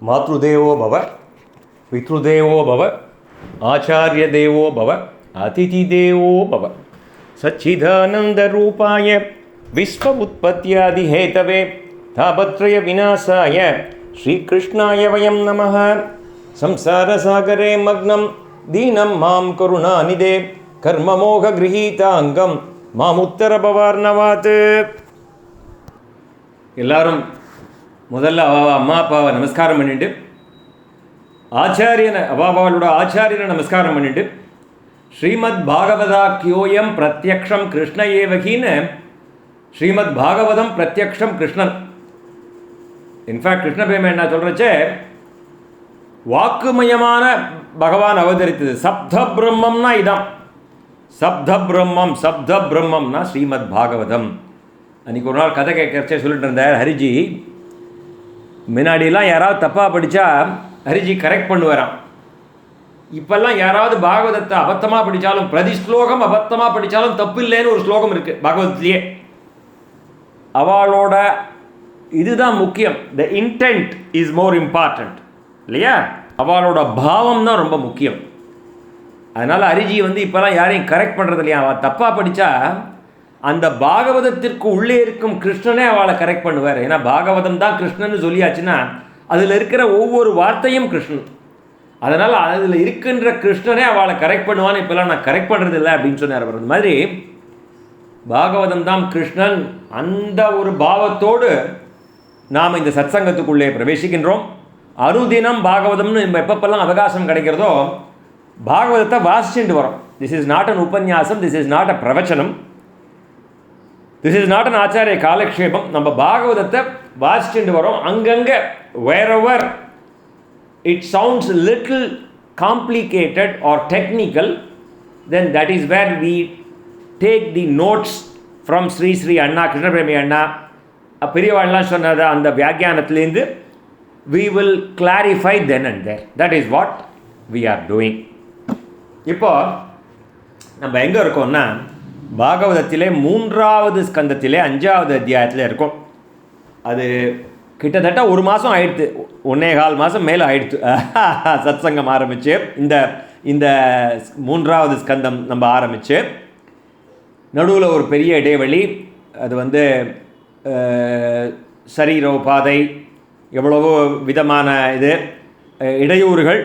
மாத்ருதேவோ பவ, பித்ருதேவோ பவ, ஆச்சாரிய தேவோ பவ, அதிதி தேவோ பவ. சச்சிதானந்த ரூபாய விஸ்வ உற்பத்தியாதி ஹேதவே தாபத்ரய விநாசாய ஸ்ரீகிருஷ்ணாய வயம் நமः. சம்சாரசாகரே மக்னம் தீனம் மாம் கருணாநிதே கர்மமோக கிரகீதாங்கம் மாமுத்தர பவார்ணவாத். எல்லாரும் முதல்ல அம்மா அப்பாவை நமஸ்காரம் பண்ணிட்டு, ஆச்சாரியனை அவாவாளோட ஆச்சாரியனை நமஸ்காரம் பண்ணிட்டு, ஸ்ரீமத் பாகவதாக்கியோயம் பிரத்யக்ஷம் கிருஷ்ண ஏவகின்னு ஸ்ரீமத் பாகவதம் பிரத்யக்ஷம் கிருஷ்ணன். இன்ஃபேக்ட் கிருஷ்ண பிரேம என்ன சொல்கிறச்சே, வாக்குமயமான பகவான் அவதரித்தது. சப்த பிரம்மம்னா இதான். சப்த பிரம்மம், சப்த பிரம்மம்னா ஸ்ரீமத் பாகவதம். அன்றைக்கி ஒரு நாள் கதை கேட்கறச்சே சொல்லிட்டு இருந்தார் ஹரிஜி. முன்னாடிலாம் யாராவது தப்பாக படித்தா ஹரிஜி கரெக்ட் பண்ணுவாராம். இப்போல்லாம் யாராவது பாகவதத்தை அபத்தமாக படித்தாலும், பிரதி ஸ்லோகம் அபத்தமாக படித்தாலும் தப்பு இல்லைன்னு ஒரு ஸ்லோகம் இருக்குது பாகவதத்திலேயே. அவளோட இதுதான் முக்கியம். த இன்டென்ட் இஸ் மோர் இம்பார்ட்டண்ட் இல்லையா? அவளோட பாவம் தான் ரொம்ப முக்கியம். அதனால் ஹரிஜி இப்போல்லாம் யாரையும் கரெக்ட் பண்ணுறது இல்லையா. அவள் தப்பாக படித்தா அந்த பாகவதத்திற்கு உள்ளே இருக்கும் கிருஷ்ணனே அவளை கரெக்ட் பண்ணுவார். ஏன்னா பாகவதம் தான் கிருஷ்ணன்னு சொல்லியாச்சுன்னா அதில் இருக்கிற ஒவ்வொரு வார்த்தையும் கிருஷ்ணன். அதனால் அதில் இருக்கின்ற கிருஷ்ணனே அவளை கரெக்ட் பண்ணுவான்னு இப்போல்லாம் நான் கரெக்ட் பண்ணுறது இல்லை அப்படின்னு சொன்னார் அவர். அந்த மாதிரி பாகவதம் தான் கிருஷ்ணன். அந்த ஒரு பாவத்தோடு நாம் இந்த சத்சங்கத்துக்குள்ளே பிரவேசிக்கின்றோம். அனுதினம் பாகவதம்னு எப்பப்பெல்லாம் அவகாசம் கிடைக்கிறதோ பாகவதத்தை வாசிச்சுட்டு வரோம். திஸ் இஸ் நாட் அன் உபன்யாசம், திஸ் இஸ் நாட் அ பிரவச்சனம், திஸ் இஸ் நாட் அன் ஆச்சாரிய காலக்ஷேபம். நம்ம பாகவதத்தை வாசிச்சுட்டு வரோம். அங்கங்கே wherever it sounds little complicated or technical, then that is where we take the notes from Shri Shri Anna, Krishnapremi Anna, பெரியவாள்லாம் சொன்னதை அந்த வியாக்கியானத்துலேருந்து we will clarify then and there. That is what we are doing. இப்போ நம்ம எங்கே இருக்கோம்னா பாகவதத்திலே 3வது ஸ்கந்தத்திலே 5வது அத்தியாயத்தில் இருக்கோம். அது கிட்டத்தட்ட ஒரு மாதம் ஆயிடுத்து, 1.25 மாதம் மேலே ஆயிடுத்து சத்சங்கம் ஆரம்பித்து. இந்த 3வது ஸ்கந்தம் நம்ம ஆரம்பித்து நடுவில் ஒரு பெரிய இடைவெளி. அது சரீரோபாதை, எவ்வளவோ விதமான இது இடையூறுகள்.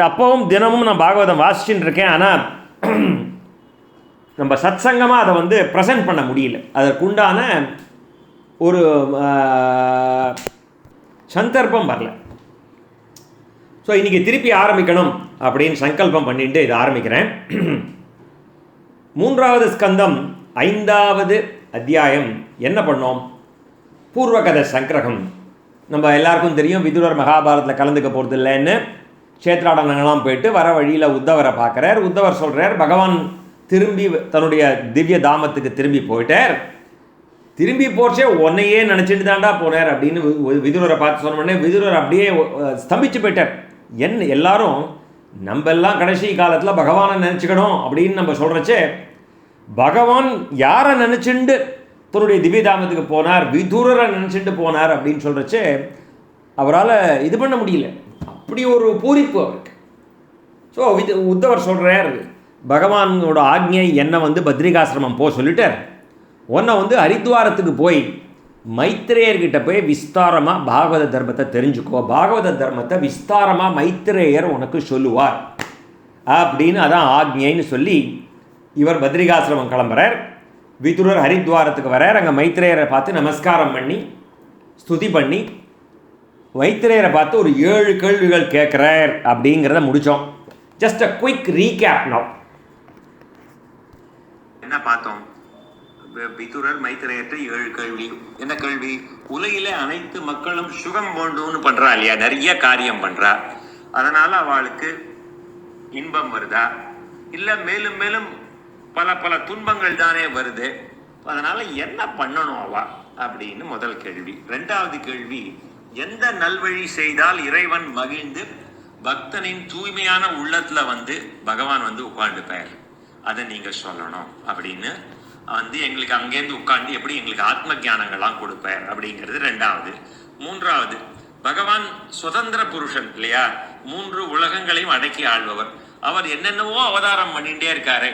அப்போவும் தினமும் நான் பாகவதம் வாசிச்சுட்டு இருக்கேன். ஆனால் நம்ம சத்சங்கமாக அதை ப்ரெசென்ட் பண்ண முடியல. அதற்குண்டான ஒரு சந்தர்ப்பம் வரல. ஸோ இன்றைக்கி திருப்பி ஆரம்பிக்கணும் அப்படின்னு சங்கல்பம் பண்ணிட்டு இதை ஆரம்பிக்கிறேன். 3வது ஸ்கந்தம் 5வது அத்தியாயம் என்ன பண்ணோம்? பூர்வகத சங்கிரகம். நம்ம எல்லாருக்கும் தெரியும், விதுரர் மகாபாரதத்தில் கலந்துக்க போகிறது இல்லைன்னு க்ஷேத்ராடனங்கள்லாம் போயிட்டு வர வழியில் உத்தவரை பார்க்குறார். உத்தவர் சொல்கிறார், பகவான் திரும்பி தன்னுடைய திவ்ய தாமத்துக்கு திரும்பி போயிட்டார். திரும்பி போச்சே உன்னையே நினச்சிட்டு தாண்டா போனார் அப்படின்னு விதுரரை பார்த்து சொன்னோடனே விதுரர் அப்படியே ஸ்தம்பிச்சு போயிட்டார். எல்லாரும் நம்ம எல்லாம் கடைசி காலத்தில் பகவானை நினச்சிக்கணும் அப்படின்னு நம்ம சொல்கிறச்சே, பகவான் யாரை நினச்சிண்டு தன்னுடைய திவ்யதாமத்துக்கு போனார், விதுரரை நினச்சிட்டு போனார் அப்படின்னு சொல்கிறச்சே அவரால் இது பண்ண முடியல. அப்படி ஒரு பூரிப்பு அவருக்கு. ஸோ உத்தவர் சொல்கிறார், பகவானோட ஆக்ஞை என்னை பத்ரிகாசிரமம் போக சொல்லிட்டார். உன்னை ஹரித்வாரத்துக்கு போய் மைத்ரேயர்கிட்ட போய் விஸ்தாரமாக பாகவத தர்மத்தை தெரிஞ்சுக்கோ, பாகவத தர்மத்தை விஸ்தாரமாக மைத்ரேயர் உனக்கு சொல்லுவார் அப்படின்னு, அதான் ஆக்ஞைன்னு சொல்லி இவர் பத்ரிகாசிரமம் கிளம்புறார். விதுரர் ஹரித்வாரத்துக்கு வரார். அங்கே மைத்ரேயரை பார்த்து நமஸ்காரம் பண்ணி ஸ்துதி பண்ணி மைத்ரேயரை பார்த்து ஒரு 7 கேள்விகள் கேட்குறார் அப்படிங்கிறத முடித்தோம். Just a quick recap now. என்ன பார்த்தோம்? விதுரர் மைத்ரேயர்கிட்ட 7 கேள்வி. என்ன கேள்வி? உலகிலே அனைத்து மக்களும் சுகம் வேண்டும்னு பண்ணுறா இல்லையா, நிறைய காரியம் பண்ணுறா, அதனால் அவளுக்கு இன்பம் வருதா, இல்லை மேலும் மேலும் பல பல துன்பங்கள் தானே வருது, அதனால் என்ன பண்ணணும் அவ அப்படின்னு முதல் கேள்வி. 2வது கேள்வி, எந்த நல்வழி செய்தால் இறைவன் மகிழ்ந்து பக்தனின் தூய்மையான உள்ளத்தில் பகவான் உட்காந்துப்பார், அதை நீங்கள் சொல்லணும் அப்படின்னு எங்களுக்கு அங்கேருந்து உட்காந்து எப்படி எங்களுக்கு ஆத்ம ஞானங்கள்லாம் கொடுப்பார் அப்படிங்கிறது 2வது. 3வது, பகவான் சுதந்திர புருஷன் இல்லையா, 3 உலகங்களையும் அடக்கி ஆள்பவர். அவர் என்னென்னவோ அவதாரம் பண்ணிட்டே இருக்காரு.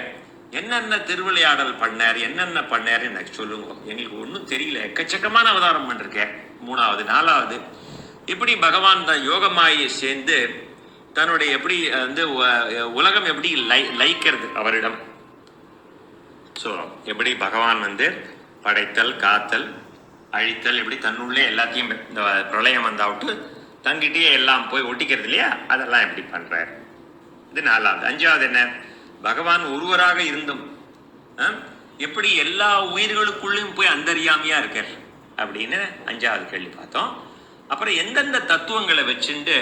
என்னென்ன திருவிளையாடல் பண்ணார், என்னென்ன பண்ணார் எனக்கு சொல்லுங்க, எங்களுக்கு ஒன்றும் தெரியல. எக்கச்சக்கமான அவதாரம் பண்ணிருக்கேன். 3வது 4வது இப்படி பகவான் தான் யோகமாயை சேர்ந்து தன்னுடைய எப்படி வந்து உலகம் எப்படி லைக்கிறது அவரிடம். ஸோ எப்படி பகவான் வந்து படைத்தல், காத்தல், அழித்தல், இப்படி தன்னுள்ளே எல்லாத்தையும் இந்த பிரளயம் வந்தாவிட்டு தங்கிட்டே எல்லாம் போய் ஒட்டிக்கிறது இல்லையா, அதெல்லாம் எப்படி பண்றார். இது 4வது. 5வது என்ன, பகவான் ஒருவராக இருந்தும் எப்படி எல்லா உயிர்களுக்குள்ளேயும் போய் அந்தரியாமையா இருக்கார் அப்படின்னு 5வது கேள்வி பார்த்தோம். அப்புறம் எந்தெந்த தத்துவங்களை வச்சுட்டு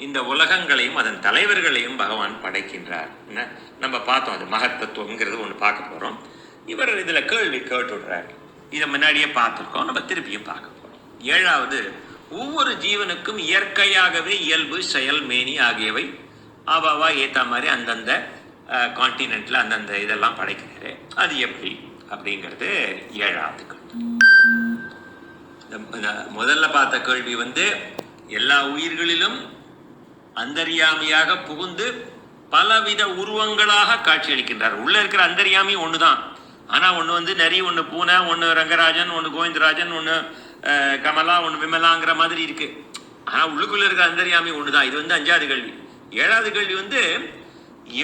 இந்த உலகங்களையும் அதன் தலைவர்களையும் பகவான் படைக்கின்றார் நம்ம பார்த்தோம். அது மகத்தத்துவங்கிறது ஒன்று பார்க்க போறோம். இவர் இதுல கேள்வி கேட்டுடுறார். இதை முன்னாடியே பார்த்துருக்கோம், நம்ம திருப்பியும் பார்க்க போறோம். 7வது, ஒவ்வொரு ஜீவனுக்கும் இயற்கையாகவே இயல்பு, செயல், மேனி ஆகியவை அவாவா ஏற்ற மாதிரி அந்தந்த கான்டினென்ட்ல அந்தந்த இதெல்லாம் படைக்கிறாரு. அது எப்படி அப்படிங்கிறது 7வது கேள்வி. முதல்ல பார்த்த கேள்வி வந்து எல்லா உயிர்களிலும் அந்தரியாமியாக புகுந்து பலவித உருவங்களாக காட்சியளிக்கின்றார். உள்ள இருக்கிற அந்தரியாமி ஒண்ணுதான். ஆனா ஒண்ணு வந்து நரி, ஒண்ணு பூனை, ஒண்ணு ரங்கராஜன், ஒண்ணு கோவிந்தராஜன், ஒண்ணு கமலா, ஒண்ணு விமலாங்கிற மாதிரி இருக்கு. ஆனா உள்ளுக்குள்ள இருக்கிற அந்தரியாமி ஒண்ணுதான். இது வந்து 5வது கேள்வி. 7வது கேள்வி வந்து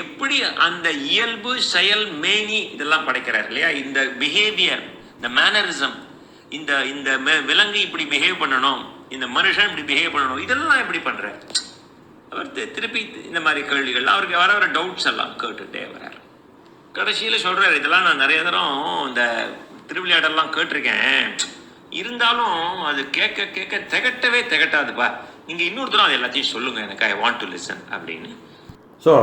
எப்படி அந்த இயல்பு, செயல், மேனி இதெல்லாம் படைக்கிறார் இல்லையா, இந்த பிஹேவியர், இந்த மேனரிசம், இந்த இந்த விலங்கு இப்படி பிஹேவ் பண்ணணும், இந்த மனுஷன் இப்படி பிஹேவ் பண்ணணும், இதெல்லாம் எப்படி பண்ற அவர் திருப்பி இந்த மாதிரி கேள்விகள் அவருக்கு வர வர டவுட்ஸ் எல்லாம் கேட்டுட்டே வர்றார். கடைசியில் சொல்றாரு, இதெல்லாம் நான் நிறைய தரம் இந்த திருவிளையாடெல்லாம் கேட்டிருக்கேன், இருந்தாலும் அது கேட்க கேட்க திகட்டாதுப்பா, நீங்க இன்னொருத்தரும் அது எல்லாத்தையும் சொல்லுங்க எனக்கு, ஐ வாண்ட் டு லிசன் அப்படின்னு. ஸோ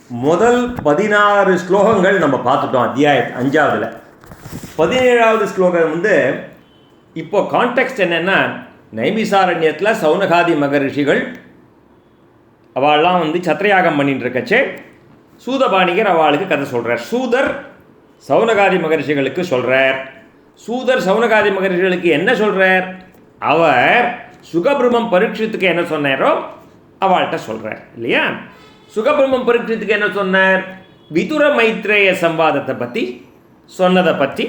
முதல் 16 ஸ்லோகங்கள் நம்ம பார்த்துட்டோம் அத்தியாயம் 5வதுல. 17வது ஸ்லோகம் வந்து இப்போ கான்டெக்ஸ்ட் என்னென்னா, நைமிசாரண்யத்தில் சௌனகாதி மகரிஷிகள் அவள்லாம் வந்து சத்திரயாகம் பண்ணிட்டு இருக்கச்சே சூதபாணிகர் அவளுக்கு கதை சொல்கிறார். சூதர் சௌனகாதி மகரிஷிகளுக்கு சொல்கிறார். சூதர் சௌனகாதி மகரிஷிகளுக்கு என்ன சொல்கிறார், அவர் சுகபிரம்மம் பரீட்சத்துக்கு என்ன சொன்னாரோ அவள்கிட்ட சொல்கிறார் இல்லையா. சுகபிரம்மம் பரீட்சத்துக்கு என்ன சொன்னார், விதுர மைத்ரேய சம்வாதத்தை பற்றி சொன்னதை பற்றி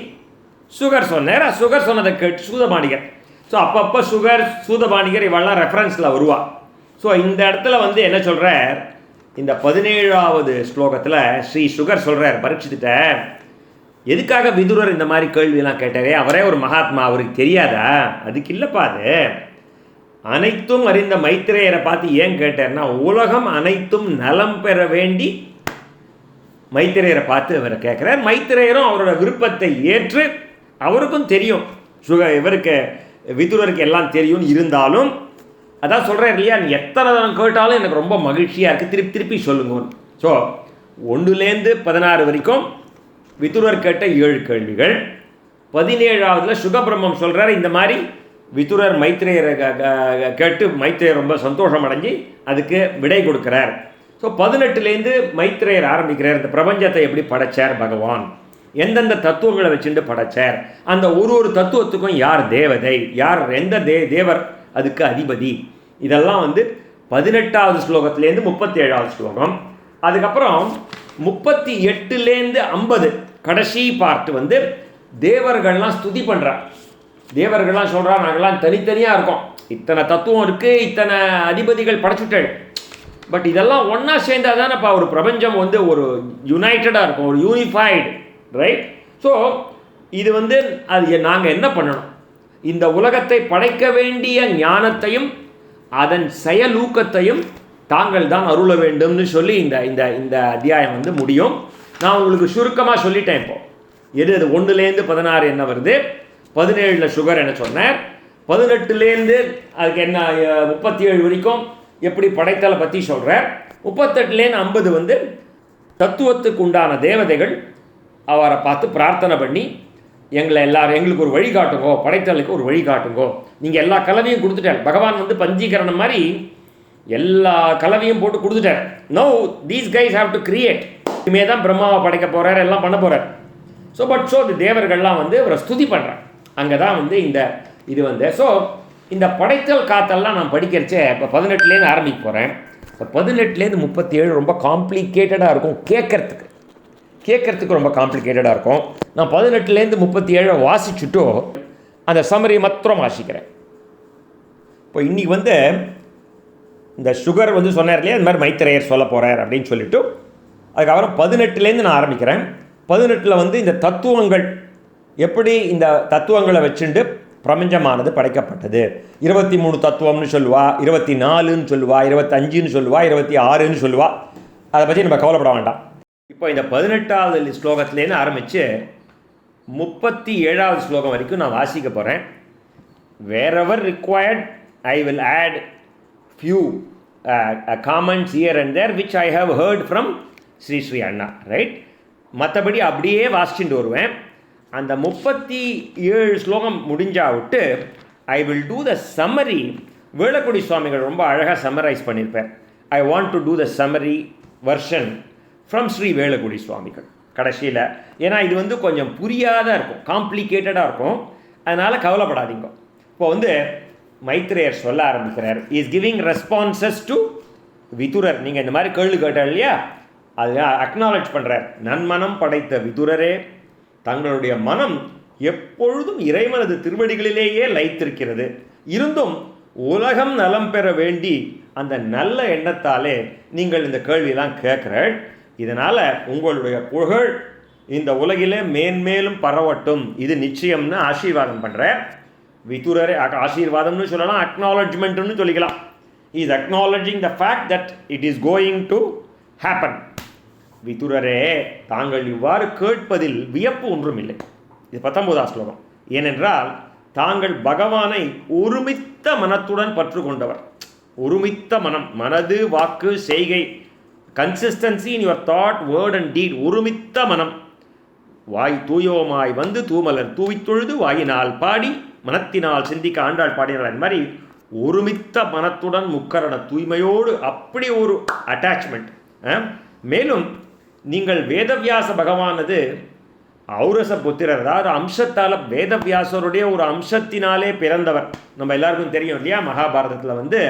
சுகர் சொன்னார். சுகர் சொன்னதை கேட்டு சூதபாணிகர், ஸோ அப்பப்போ சுகர் சூதபாணிகர் இவெல்லாம் ரெஃபரன்ஸில் வருவா. ஸோ இந்த இடத்துல வந்து என்ன சொல்கிறார், இந்த 17வது ஸ்லோகத்தில் ஸ்ரீ சுகர் சொல்கிறார் பரீட்சித்துட்ட, எதுக்காக விதுரர் இந்த மாதிரி கேள்வியெல்லாம் கேட்டாரே, அவரே ஒரு மகாத்மா, அவருக்கு தெரியாதா, அதுக்கு இல்லைப்பா, அது அனைத்தும் அறிந்த மைத்ரேயரை பார்த்து ஏன் கேட்டார்னா, உலகம் அனைத்தும் நலம் பெற வேண்டி மைத்ரேயரை பார்த்து அவரை கேட்குறார். மைத்ரேயரும் அவரோட விருப்பத்தை ஏற்று, அவருக்கும் தெரியும் இவருக்கு விதுரருக்கு எல்லாம் தெரியும், இருந்தாலும் அதான் சொல்கிறேன் இல்லையா, நீ எத்தனை தரம் கேட்டாலும் எனக்கு ரொம்ப மகிழ்ச்சியாக இருக்குது, திருப்பி சொல்லுங்க. ஸோ 1லேருந்து 16 வரைக்கும் விதுரர் கேட்ட 7 கேள்விகள். 17வதுல சுகபிரம்மம் சொல்கிறார், இந்த மாதிரி விதுரர் மைத்ரேயரை கேட்டு மைத்ரேயர் ரொம்ப சந்தோஷம் அடைஞ்சி அதுக்கு விடை கொடுக்குறார். ஸோ 18லேருந்து மைத்ரேயர் ஆரம்பிக்கிறார், இந்த பிரபஞ்சத்தை எப்படி படைச்சார் பகவான், எந்தெந்த தத்துவங்களை வச்சுட்டு படைச்சார், அந்த ஒரு தத்துவத்துக்கும் யார் தேவதை, யார் எந்த தேவர் அதுக்கு அதிபதி, இதெல்லாம் வந்து 18வது ஸ்லோகத்திலேருந்து 37வது ஸ்லோகம். அதுக்கப்புறம் 38லேருந்து 50 கடைசி பார்ட் வந்து தேவர்கள்லாம் ஸ்துதி பண்ணுறார். தேவர்கள்லாம் சொல்கிறா, நாங்கள்லாம் தனித்தனியாக இருக்கோம், இத்தனை தத்துவம் இருக்குது, இத்தனை அதிபதிகள் படைச்சுட்டேன், பட் இதெல்லாம் ஒன்றா சேர்ந்தால் தானேப்பா ஒரு பிரபஞ்சம் வந்து ஒரு யுனைட்டடாக இருக்கும், ஒரு யூனிஃபைடு, ரைட்? ஸோ இது வந்து அது நாங்கள் என்ன பண்ணணும், இந்த உலகத்தை படைக்க வேண்டிய ஞானத்தையும் அதன் செயலூக்கத்தையும் தாங்கள் தான் அருள வேண்டும்னு சொல்லி இந்த இந்த இந்த அத்தியாயம் வந்து முடியும். நான் உங்களுக்கு சுருக்கமாக சொல்லிட்டேன். இப்போ எது 1லேருந்து 16 என்ன வருது, 17ல் சுகர் என்ன சொன்னார், 18லேருந்து அதுக்கு என்ன 37 வரைக்கும் எப்படி படைத்தலை பற்றி சொல்கிறார், 38லேருந்து 50 வந்து தத்துவத்துக்கு உண்டான தேவதைகள் அவரை பார்த்து பிரார்த்தனை பண்ணி எங்களை எல்லாரும் எங்களுக்கு ஒரு வழி காட்டுங்கோ, படைத்தலுக்கு ஒரு வழி காட்டுங்கோ, நீங்கள் எல்லா கலவையும் கொடுத்துட்டார். பகவான் வந்து பஞ்சீகரணம் மாதிரி எல்லா கலவையும் போட்டு கொடுத்துட்டார். Know these guys have to create, இனிமே தான் பிரம்மாவை படைக்க போகிறார், எல்லாம் பண்ண போகிறார். ஸோ இந்த தேவர்கள்லாம் வந்து அவரை ஸ்துதி பண்ணுறார். அங்கே தான் வந்து இந்த இது வந்து ஸோ இந்த படைத்தல் காத்தெல்லாம் நான் படிக்கிறச்சே இப்போ 18லேருந்து ஆரம்பிக்க போகிறேன். இப்போ 18லேருந்து 37 ரொம்ப காம்ப்ளிகேட்டடாக இருக்கும், கேட்கறதுக்கு ரொம்ப காம்ப்ளிகேட்டடாக இருக்கும். நான் 18லேருந்து 37 வாசிச்சுட்டு அந்த சம்மரி மாத்திரம் வாசிக்கிறேன். இப்போ இன்றைக்கி வந்து இந்த சுகர் வந்து சொன்னார் இல்லையா, இந்த மாதிரி மைத்திரேயர் சொல்ல போகிறார் அப்படின்னு சொல்லிவிட்டு அதுக்கப்புறம் 18லேருந்து நான் ஆரம்பிக்கிறேன். 18 வந்து இந்த தத்துவங்கள் எப்படி இந்த தத்துவங்களை வச்சுட்டு பிரபஞ்சமானது படைக்கப்பட்டது. 23 தத்துவம்னு சொல்லுவா, 24ன்னு சொல்லுவா, 25ன்னு சொல்லுவா, 26ன்னு சொல்லுவா. அதை பற்றி நம்ம கவலைப்பட வேண்டாம். இப்போ இந்த 18வது ஸ்லோகத்துலேருந்து ஆரம்பித்து 37வது ஸ்லோகம் வரைக்கும் நான் வாசிக்க போகிறேன். Wherever required I will add few comments here and there which I have heard from Shri Anna, right? மற்றபடி அப்படியே வாசிச்சுட்டு வருவேன். அந்த 37 ஸ்லோகம் முடிஞ்சா விட்டு I will do the summary. Velukkudi சுவாமிகள் ரொம்ப அழகாக சம்மரைஸ் பண்ணியிருப்பேன். I want to do the summary version from Shri Velukkudi சுவாமிகள் கடைசியில். ஏன்னா இது வந்து கொஞ்சம் புரியாத இருக்கும், காம்ப்ளிகேட்டடாக இருக்கும். அதனால் கவலைப்படாதீங்க. இப்போ வந்து மைத்ரேயர் சொல்ல ஆரம்பிக்கிறார். இஸ் கிவிங் ரெஸ்பான்சஸ் டு விதுரர். நீங்கள் இந்த மாதிரி கேள்வி கேட்டால் இல்லையா, அது அக்னாலஜ் பண்ணுறார். நன்மனம் படைத்த விதுரரே, தங்களுடைய மனம் எப்பொழுதும் இறைவனது திருவடிகளிலேயே லயித்திருக்கிறது. இருந்தும் உலகம் நலம் பெற வேண்டி அந்த நல்ல எண்ணத்தாலே நீங்கள் இந்த கேள்வியெல்லாம் கேட்குறீர்கள். இதனால் உங்களுடைய புகழ் இந்த உலகிலே மேன்மேலும் பரவட்டும், இது நிச்சயம்னு ஆசீர்வாதம் பண்ணுறார். விதுரரே ஆசீர்வாதம்னு சொல்லலாம், அக்னாலஜ்மெண்ட்னு சொல்லிக்கலாம். Is acknowledging the fact that it is going to happen. விதுரரே, தாங்கள் இவ்வாறு கேட்பதில் வியப்பு ஒன்றும் இல்லை. இது 19வது ஸ்லோகம். ஏனென்றால் தாங்கள் பகவானை ஒருமித்த மனத்துடன் பற்று கொண்டவர். ஒருமித்த மனம், மனது வாக்கு செய்கை, consistency in your thought word and deed. ஒருமித்த மனம். வாய் தூயோமாய் வந்து தூமலர் தூவித்தொழுது வாயினால் பாடி மனத்தினால் சிந்திக்க ஆண்டாள் பாடினாள். அந்த மாதிரி ஒருமித்த மனத்துடன் முக்கரண தூய்மையோடு அப்படி ஒரு அட்டாச்மெண்ட். மேலும் நீங்கள் வேதவியாச பகவானது ஔரச புத்திரர், அதாவது அம்சத்தால் வேதவியாசருடைய ஒரு அம்சத்தினாலே பிறந்தவர். நம்ம எல்லாருக்கும் தெரியும் இல்லையா, மகாபாரதத்தில் வந்து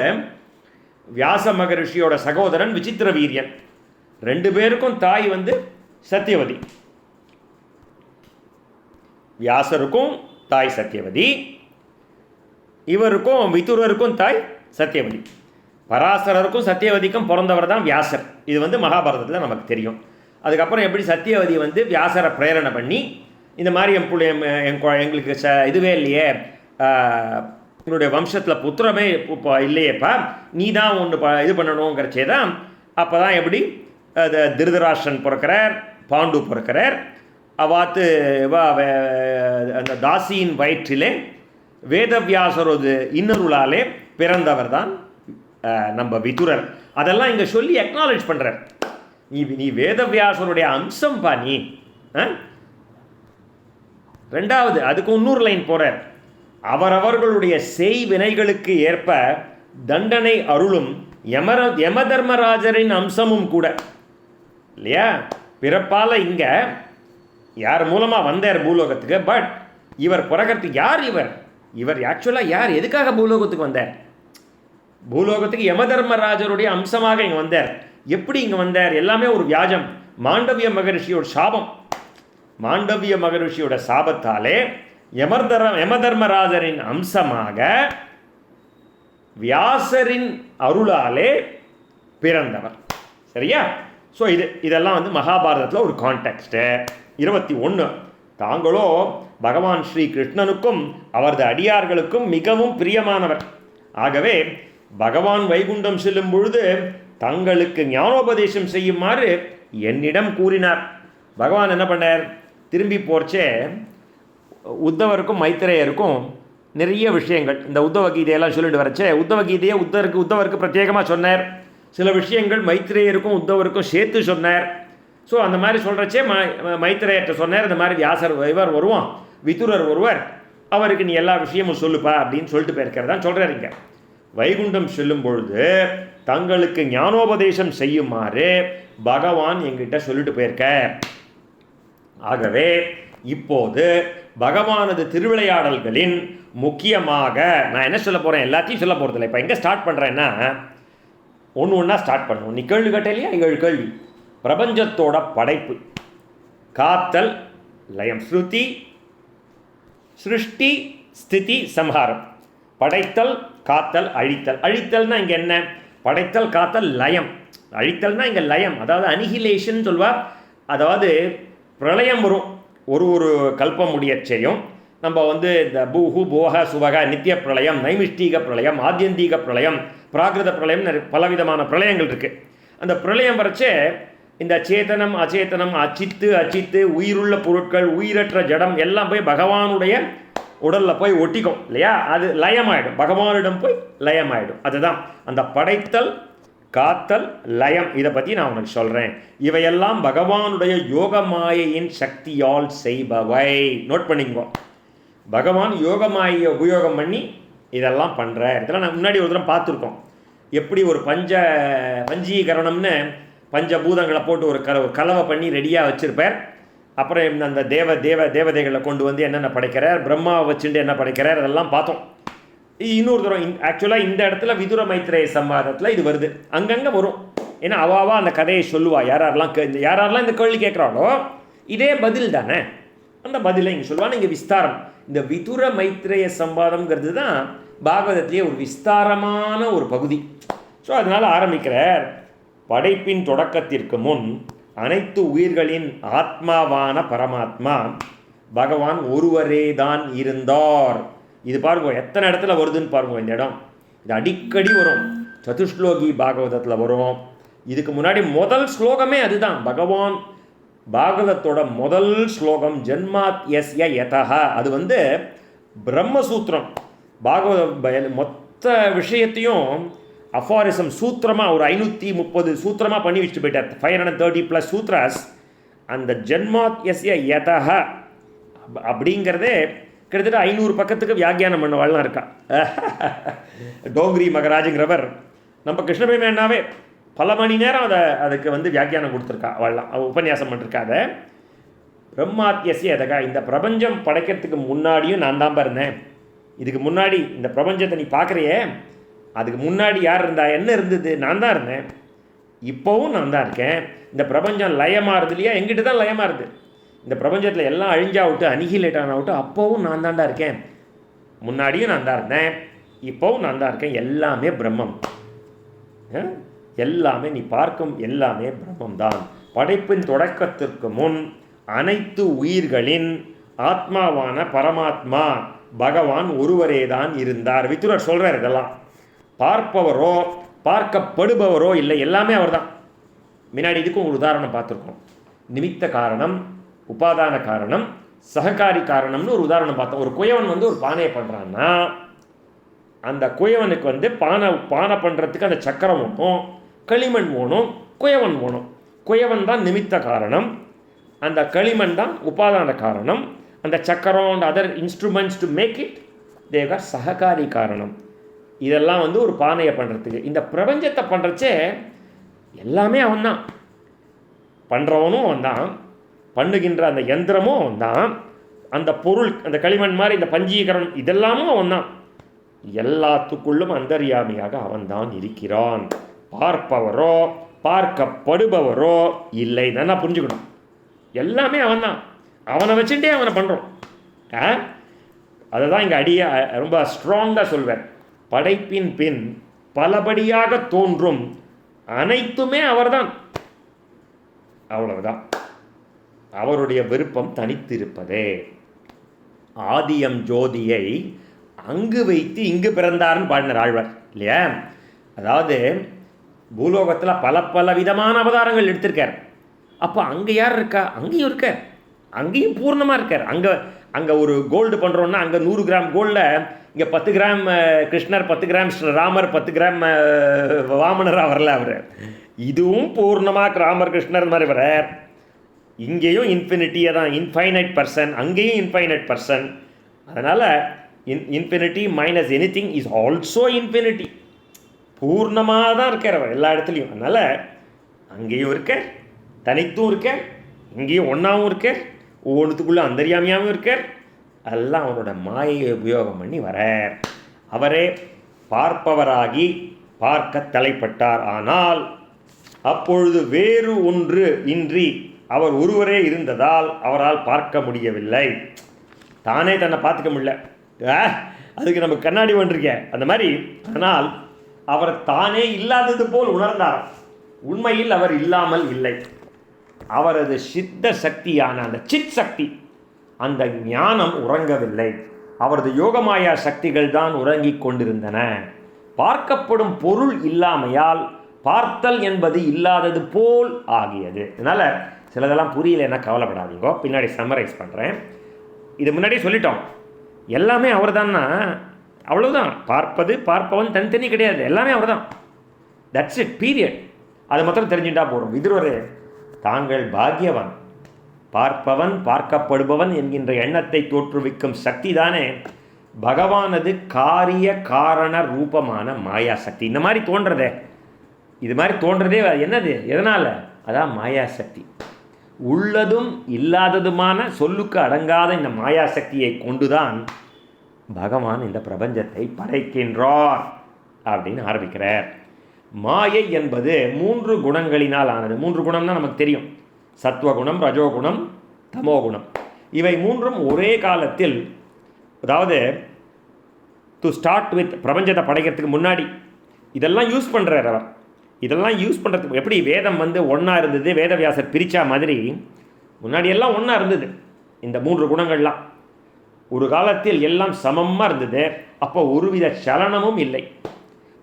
வியாச மகரிஷியோட சகோதரன் விசித்திர வீரியன். 2 பேருக்கும் தாய் வந்து சத்தியவதி. வியாசருக்கும் தாய் சத்தியவதி, இவருக்கும் விதுரருக்கும் தாய் சத்தியவதி. பராசரருக்கும் சத்தியவதிக்கும் பிறந்தவர் தான் வியாசர். இது வந்து மகாபாரதத்தில் நமக்கு தெரியும். அதுக்கப்புறம் எப்படி சத்தியவதி வந்து வியாசரை பிரேரணை பண்ணி இந்த மாதிரி எங்களுக்கு இதுவே இல்லையே, என்னுடைய வம்சத்தில் புத்திரமே இல்லையேப்பா, நீ தான் ஒன்று இது பண்ணணுங்கிறச்சே தான். அப்போ தான் எப்படி திருதராஷ்டிரன் பிறக்கிறார், பாண்டு பிறக்கிறார். அவாத்து அந்த தாசியின் வயிற்றிலே வேதவியாசரோது இன்னருளாலே பிறந்தவர் தான் நம்ம விதுரர். அதெல்லாம் இங்கே சொல்லி அக்னாலேஜ் பண்ணுறார். நீ வேதவியாசருடைய அம்சம் பா நீ. 2வது அதுக்கு 3 லைன் போகிறார். அவரவர்களுடைய செய்வினைகளுக்கு ஏற்ப தண்டனை அருளும் யமதர்மராஜரின் அம்சமும் கூட இல்லையா. பிறப்பால் இங்கே யார் மூலமாக வந்தார் பூலோகத்துக்கு, பட் இவர் பிறக்கிறதுக்கு யார் இவர் ஆக்சுவலாக யார், எதுக்காக பூலோகத்துக்கு வந்தார்? பூலோகத்துக்கு யமதர்மராஜருடைய அம்சமாக இங்கே வந்தார். எப்படி இங்கே வந்தார்? எல்லாமே ஒரு வியாஜம். மாண்டவிய மகரிஷியோட சாபம். மாண்டவிய மகரிஷியோட சாபத்தாலே யமதர்மராஜரின் அம்சமாக வியாசரின் அருளாலே பிறந்தவர். சரியா? ஸோ இதெல்லாம் வந்து மகாபாரதத்தில் ஒரு கான்டெக்ஸ்ட்டு. 21 தாங்களோ பகவான் ஸ்ரீ கிருஷ்ணனுக்கும் அவரது அடியார்களுக்கும் மிகவும் பிரியமானவர். ஆகவே பகவான் வைகுண்டம் செல்லும் பொழுது தங்களுக்கு ஞானோபதேசம் செய்யுமாறு என்னிடம் கூறினார். பகவான் என்ன பண்ணார்? திரும்பி போர்ச்சே உத்தவருக்கும் மைத்திரேயருக்கும் நிறைய விஷயங்கள், இந்த உத்தவ கீதையெல்லாம் சொல்லிட்டு வரச்சே உத்தவ கீதையை உத்தவருக்கு பிரத்யேகமாக சொன்னார். சில விஷயங்கள் மைத்திரேயருக்கும் உத்தவருக்கும் சேர்த்து சொன்னார். ஸோ அந்த மாதிரி சொல்கிறச்சே மைத்திரேயர்கிட்ட சொன்னார், இந்த மாதிரி வியாசர் இவர் வருவான், விதுரர் ஒருவர், அவருக்கு நீ எல்லா விஷயமும் சொல்லுப்பா அப்படின்னு சொல்லிட்டு போயிருக்கிறதான் சொல்கிறார். இங்கே வைகுண்டம் செல்லும் பொழுது தங்களுக்கு ஞானோபதேசம் செய்யுமாறு பகவான் எங்கிட்ட சொல்லிட்டு போயிருக்க. ஆகவே இப்போது பகவானது திருவிளையாடல்களின் முக்கியமாக நான் என்ன சொல்ல போகிறேன், எல்லாத்தையும் சொல்ல போகிறதில்ல. இப்போ எங்கே ஸ்டார்ட் பண்ணுறேன்னா, ஒன்று ஒன்றா ஸ்டார்ட் பண்ணுவோம். நீ கேள்வி கேட்டலையா, 7 கேள்வி. பிரபஞ்சத்தோட படைப்பு, காத்தல், லயம், ஸ்ருதி, சிருஷ்டி, ஸ்திதி, சம்ஹாரம். படைத்தல், காத்தல், அழித்தல். அழித்தல்னா இங்கே என்ன? படைத்தல், காத்தல், லயம். அழித்தல்னா இங்கே லயம், அதாவது அனிஹிலேஷன் சொல்வார். அதாவது பிரளயம் வரும், ஒரு கல்பம் முடியச்சையும். நம்ம இந்த பூஹு போக சுவக நித்திய பிரளயம், நைமிஷ்டீக பிரளயம், ஆத்தியந்தீக பிரளயம், பிராகிருத பிரளயம், பலவிதமான பிரளயங்கள் இருக்குது. அந்த பிரளயம் வரைச்சே இந்த சேத்தனம் அச்சேதனம், அச்சித்து உயிருள்ள பொருட்கள், உயிரற்ற ஜடம் எல்லாம் போய் பகவானுடைய உடலில் போய் ஒட்டிக்கும் இல்லையா? அது லயமாயிடும், பகவானிடம் போய் லயமாயிடும். அதுதான் அந்த படைத்தல், காத்தல், லயம். இதை பற்றி நான் உனக்கு சொல்கிறேன். இவையெல்லாம் பகவானுடைய யோக மாயையின் சக்தியால் செய்பவை. நோட் பண்ணிக்கோ, பகவான் யோக மாயை உபயோகம் பண்ணி இதெல்லாம் பண்ணுற. இதெல்லாம் நான் முன்னாடி ஒரு தடவை பார்த்துருக்கோம். எப்படி ஒரு பஞ்சீகரணம்னு பஞ்சபூதங்களை போட்டு ஒரு கலவை பண்ணி ரெடியாக வச்சுருப்பார். அப்புறம் அந்த தேவதைகளை கொண்டு வந்து என்னென்ன படைக்கிறார், பிரம்மாவை வச்சுட்டு என்ன படைக்கிறார், அதெல்லாம் பார்த்தோம். இன்னொரு தூரம் ஆக்சுவலாக இந்த இடத்துல விதுர மைத்ரேய சம்வாதத்தில் இது வருது, அங்கங்கே வரும். ஏன்னா அவாவா அந்த கதையை சொல்லுவா. யாரெல்லாம் இந்த கேள்வி கேட்குறாளோ இதே பதில் தானே, அந்த பதிலை இங்கே சொல்லுவாங்க. இங்கே விஸ்தாரம். இந்த விதுர மைத்ரேய சம்வாதம்ங்கிறது தான் பாகவதத்திலேயே ஒரு விஸ்தாரமான ஒரு பகுதி. ஸோ அதனால் ஆரம்பிக்கிறார். படைப்பின் தொடக்கத்திற்கு முன் அனைத்து உயிர்களின் ஆத்மாவான பரமாத்மா பகவான் ஒருவரே தான் இருந்தார். இது பாருங்க, எத்தனை இடத்துல வருதுன்னு பாருங்க. இந்த இடம் இது அடிக்கடி வரும். சதுஸ்லோகி பாகவதத்தில் வரும். இதுக்கு முன்னாடி முதல் ஸ்லோகமே அதுதான். பகவான் பாகவதத்தோட முதல் ஸ்லோகம் ஜன்மாத் யஸ்ய யதஹ. அது பிரம்மசூத்திரம். பாகவத மொத்த விஷயத்தையும் அஃபாரிசம் சூத்திரமாக ஒரு 530 சூத்திரமாக பண்ணி வச்சுட்டு போயிட்டார். 530+ சூத்ராஸ். அந்த ஜன்மாத் யஸ்ய யதஹ அப்படிங்கிறதே கிட்டத்தட்ட 500 பக்கத்துக்கு வியாக்கியானம் பண்ணவாள்லாம் இருக்கா. டோங்கிரி மகராஜுங்கிறவர் நம்ம கிருஷ்ணபெருமானாவே பல மணி நேரம் அதுக்கு வியாக்கியானம் கொடுத்துருக்கா. அவள்லாம் உபன்யாசம் பண்ணிருக்காத. பிரம்மாத்யஸ்ய யதஹ, இந்த பிரபஞ்சம் படைக்கிறதுக்கு முன்னாடியும் நான் தான் இருந்தேன். இதுக்கு முன்னாடி இந்த பிரபஞ்சத்தை நீ பார்க்குறியே, அதுக்கு முன்னாடி யார் இருந்தா, என்ன இருந்தது? நான் தான் இருந்தேன். இப்போவும் நான் தான் இருக்கேன். இந்த பிரபஞ்சம் லயமாறுது இல்லையா, எங்கிட்ட தான் லயமாறுது. இந்த பிரபஞ்சத்தில் எல்லாம் அழிஞ்சா விட்டு அனிஹிலேட் ஆனா விட்டு அப்போவும் நான் தான்டா இருக்கேன். முன்னாடியும் நான் தான் இருந்தேன், இப்போவும் நான் தான் இருக்கேன். எல்லாமே பிரம்மம். எல்லாமே நீ பார்க்கும் எல்லாமே பிரம்மம் தான். படைப்பின் தொடக்கத்திற்கு முன் அனைத்து உயிர்களின் ஆத்மாவான பரமாத்மா பகவான் ஒருவரே தான் இருந்தார். விதுரர் சொல்கிறார். இதெல்லாம் பார்ப்பவரோ பார்க்கப்படுபவரோ இல்லை, எல்லாமே அவர் தான். முன்னாடி இதுக்கும் ஒரு உதாரணம் பார்த்துருக்கோம். நிமித்த காரணம், உபாதான காரணம், சககாரி காரணம்னு ஒரு உதாரணம் பார்த்தோம். ஒரு குயவன் ஒரு பானையை பண்ணுறான்னா அந்த குயவனுக்கு பானை பண்ணுறதுக்கு அந்த சக்கரம் வேணும், களிமண் வேணும், குயவன் வேணும். குயவன் தான் நிமித்த காரணம், அந்த களிமண் தான் உபாதான காரணம், அந்த சக்கரம் and other instruments to make it தேவர் சககாரி காரணம். இதெல்லாம் ஒரு பானையை பண்ணுறதுக்கு. இந்த பிரபஞ்சத்தை பண்ணுறச்சே எல்லாமே அவன் தான். பண்ணுறவனும் அவன் தான், பண்ணுகின்ற அந்த யந்திரமும் அவன் தான், அந்த பொருள் அந்த களிமண் மாதிரி இந்த பஞ்சீகரணம் இதெல்லாமும் அவன் தான். எல்லாத்துக்குள்ளும் அந்தர்யாமியாக அவன்தான் இருக்கிறான். பார்ப்பவரோ பார்க்கப்படுபவரோ இல்லை. நல்லா புரிஞ்சுக்கணும். எல்லாமே அவன் தான். அவனை வச்சுட்டே அவனை பண்ணுறோம். அதை தான் இங்கே ரொம்ப ஸ்ட்ராங்காக சொல்வேன். படைப்பின் பின் பலபடியாக தோன்றும் அனைத்துமே அவர்தான். அவ்வளவுதான். அவருடைய விருப்பம் தனித்திருப்பதே. ஆதியம் ஜோதியை அங்கு வைத்து இங்கு பிறந்தார்னு பாடினார் ஆழ்வார் இல்லையா? அதாவது பூலோகத்தில் பல விதமான அவதாரங்கள் எடுத்திருக்கார். அப்போ அங்கே யார் இருக்கா? அங்கேயும் இருக்கார், அங்கேயும் பூர்ணமாக இருக்கார். அங்கே ஒரு கோல்டு பண்ணுறோன்னா அங்கே 100 கிராம் கோல்டில் இங்கே 10 கிராம் கிருஷ்ணர், 10 கிராம் ராமர், 10 கிராம் வாமனராக வரல அவர். இதுவும் பூர்ணமாக ராமர் கிருஷ்ணர் மாதிரி வர. இங்கேயும் இன்ஃபினிட்டியாக தான், இன்ஃபைனைட் பர்சன், அங்கேயும் இன்ஃபைனைட் பர்சன். அதனால் infinity minus anything is also infinity. பூர்ணமாக தான் இருக்கார் அவர் எல்லா இடத்துலையும். அதனால் அங்கேயும் இருக்கார், தனித்தும் இருக்கார், இங்கேயும் ஒன்றாவும் இருக்கார், ஒவ்வொன்றுத்துக்குள்ளே அந்தர்யாமியாகவும் இருக்கார், எல்லாம் அவனோட மாயையை உபயோகம் பண்ணி வரார். அவரே பார்ப்பவராகி பார்க்க தலைப்பட்டார். ஆனால் அப்பொழுது வேறு ஒன்று இன்றி அவர் ஒருவரே இருந்ததால் அவரால் பார்க்க முடியவில்லை. தானே தன்னை பார்த்துக்க முடியல, அதுக்கு நம்ம கண்ணாடி வந்துருக்கேன் அந்த மாதிரி. ஆனால் அவர் தானே இல்லாதது போல் உணர்ந்தார். உண்மையில் அவர் இல்லாமல் இல்லை. அவரது சித்த சக்தியான அந்த சித் சக்தி, அந்த ஞானம் உறங்கவில்லை. அவரது யோகமாயா சக்திகள் தான் உறங்கிக் கொண்டிருந்தன. பார்க்கப்படும் பொருள் இல்லாமையால் பார்த்தல் என்பது இல்லாதது போல் ஆகியது. அதனால் சிலதெல்லாம் புரியலைன்னா கவலைப்படாதீங்க, பின்னாடி சம்மரைஸ் பண்ணுறேன். இது முன்னாடியே சொல்லிட்டோம், எல்லாமே அவர் தான்னா அவ்வளோதான். பார்ப்பவன் தனித்தனி கிடையாது, எல்லாமே அவர் தான். That's it, period. அது மாத்திரம் தெரிஞ்சுட்டா போகிறோம். விதுரரே, தாங்கள் பாக்யவான். பார்ப்பவன் பார்க்கப்படுபவன் என்கின்ற எண்ணத்தை தோற்றுவிக்கும் சக்தி தானே பகவானது காரிய காரண ரூபமான மாயா சக்தி. இந்த மாதிரி தோன்றதே, இது மாதிரி தோன்றதே என்னது, எதனால்? அதான் மாயா சக்தி. உள்ளதும் இல்லாததுமான சொல்லுக்கு அடங்காத இந்த மாயா சக்தியை கொண்டுதான் பகவான் இந்த பிரபஞ்சத்தை படைக்கின்றார் அப்படின்னு ஆரம்பிக்கிறார். மாயை என்பது 3 குணங்களினால் ஆனது. 3 குணம்னா நமக்கு தெரியும், சத்வகுணம், ரஜோகுணம், தமோகுணம். இவை 3ம் ஒரே காலத்தில், அதாவது டு ஸ்டார்ட் வித் பிரபஞ்சத்தை படைக்கிறதுக்கு முன்னாடி இதெல்லாம் யூஸ் பண்ணுறார் அவர். இதெல்லாம் யூஸ் பண்ணுறதுக்கு எப்படி வேதம் ஒன்றா இருந்தது, வேதவியாசர் பிரித்தா மாதிரி முன்னாடியெல்லாம் ஒன்றா இருந்தது. இந்த 3 குணங்கள்லாம் ஒரு காலத்தில் எல்லாம் சமமாக இருந்தது. அப்போ ஒருவித சலனமும் இல்லை.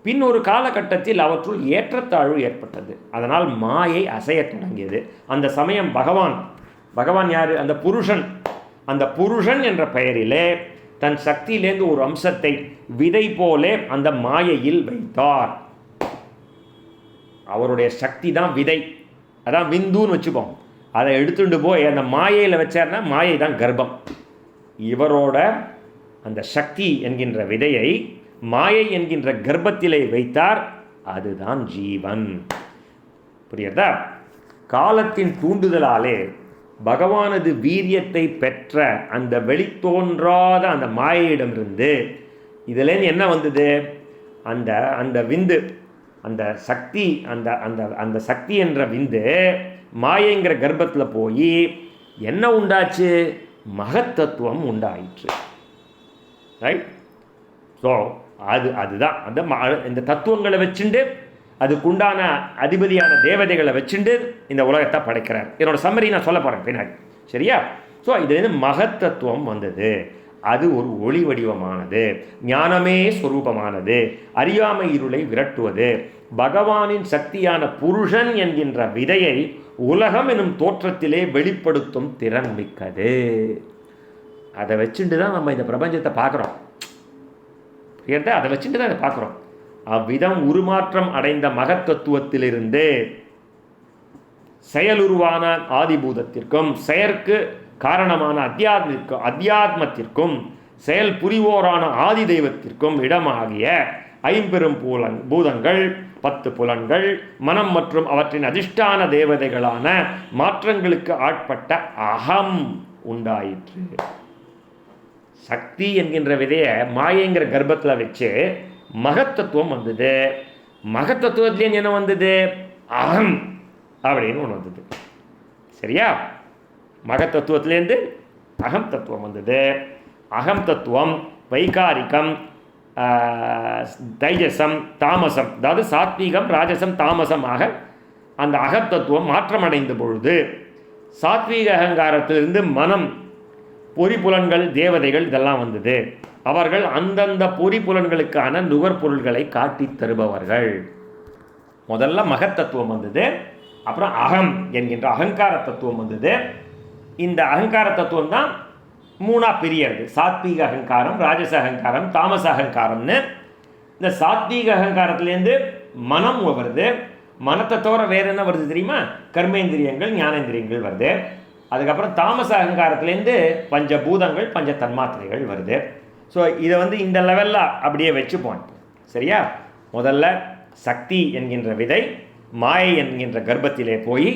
பின் ஒரு காலகட்டத்தில் அவற்றுள் ஏற்றத்தாழ்வு ஏற்பட்டது. அதனால் மாயை அசையத் தொடங்கியது. அந்த சமயம் பகவான் யார்? அந்த புருஷன். அந்த புருஷன் என்ற பெயரிலே தன் சக்தியிலேருந்து ஒரு அம்சத்தை விதை போலே அந்த மாயையில் வைத்தார். அவருடைய சக்தி தான் விதை, அதான் விந்துன்னு வச்சுப்போம். அதை எடுத்துட்டு போய் அந்த மாயையில் வச்சார்னா மாயை தான் கர்ப்பம். இவரோட அந்த சக்தி என்கின்ற விதையை மாயை என்கின்ற கர்ப்பத்திலே வைத்தார். அதுதான் ஜீவன். புரியுதா? காலத்தின் தூண்டுதலாலே பகவானது வீரியத்தை பெற்ற அந்த வெளித்தோன்றாத அந்த மாயையிடமிருந்து இதுலேருந்து என்ன வந்தது? அந்த விந்து, அந்த சக்தி, அந்த சக்தி என்ற விந்து மாயைங்கிற கர்ப்பத்தில் போய் என்ன உண்டாச்சு? மகத்தத்துவம் உண்டாயிற்று. ரைட்? ஸோ அதுதான் இந்த தத்துவங்களை வச்சுண்டு அதுக்குண்டான அதிபதியான தேவதைகளை வச்சுண்டு இந்த உலகத்தை படைக்கிறார். என்னோட சம்மரி நான் சொல்ல போகிறேன் பின்னாடி, சரியா? ஸோ இதுலேருந்து மகத்தத்துவம் வந்தது. அது ஒரு ஒளி வடிவமானது, ஞானமே ஸ்வரூபமானது, அறியாமை இருளை விரட்டுவது. பகவானின் சக்தியான புருஷன் என்கின்ற விதையை உலகம் எனும் தோற்றத்திலே வெளிப்படுத்தும் திறன் மிக்கது. அதை வச்சுட்டு தான் நம்ம இந்த பிரபஞ்சத்தை பார்க்குறோம். அதை வச்சுட்டு தான் அதை பார்க்குறோம். அவ்விதம் உருமாற்றம் அடைந்த மகத்தத்துவத்திலிருந்து செயலுருவான ஆதிபூதத்திற்கும் செயற்கு காரணமான அத்தியாத்மத்திற்கும் செயல் புரிவோரான ஆதி தெய்வத்திற்கும் இடமாகிய 5 பூதங்கள், 10 புலன்கள், மனம் மற்றும் அவற்றின் அதிஷ்டான தேவதைகளான மாற்றங்களுக்கு ஆட்பட்ட அகம் உண்டாயிற்று. சக்தி என்கின்ற விதையை மாயங்கிற கர்ப்பத்தில் வச்சு மகத்தத்துவம் வந்தது. மகத்தத்துவத்திலேருந்து என்ன வந்தது? அகம் அப்படின்னு ஒன்று வந்தது. சரியா? மகத்தத்துவத்திலேருந்து அகம் தத்துவம் வந்தது. அகம் தத்துவம் வைகாரிகம், தைஜசம், தாமசம், அதாவது சாத்வீகம், ராஜசம், தாமசமாக அந்த அகத்தத்துவம் மாற்றமடைந்த பொழுது சாத்வீக அகங்காரத்திலிருந்து மனம், பொறிப்புலன்கள், தேவதைகள் இதெல்லாம் வந்தது. அவர்கள் அந்தந்த பொறிப்புலன்களுக்கான நுகர்பொருள்களை காட்டி தருபவர்கள். முதல்ல மகத்தத்துவம் வந்தது, அப்புறம் அகம் என்கின்ற அகங்கார தத்துவம் வந்தது. இந்த அகங்கார தத்துவம் தான் 3ஆ பிரியறது. சாத்வீக அகங்காரம், ராஜச அகங்காரம், தாமச அகங்காரம்னு. இந்த சாத்வீக அகங்காரத்துலேருந்து மனம் வருது. மனத்தை தவிர வேறு என்ன வருது தெரியுமா? கர்மேந்திரியங்கள், ஞானேந்திரியங்கள் வருது. அதுக்கப்புறம் தாமச அகங்காரத்துலேருந்து பஞ்சபூதங்கள், பஞ்ச தன்மாத்திரைகள் வருது. ஸோ இதை இந்த லெவலில் அப்படியே வச்சுப்போம். சரியா? முதல்ல சக்தி என்கின்ற விதை மாயை என்கின்ற கர்ப்பத்திலே போய்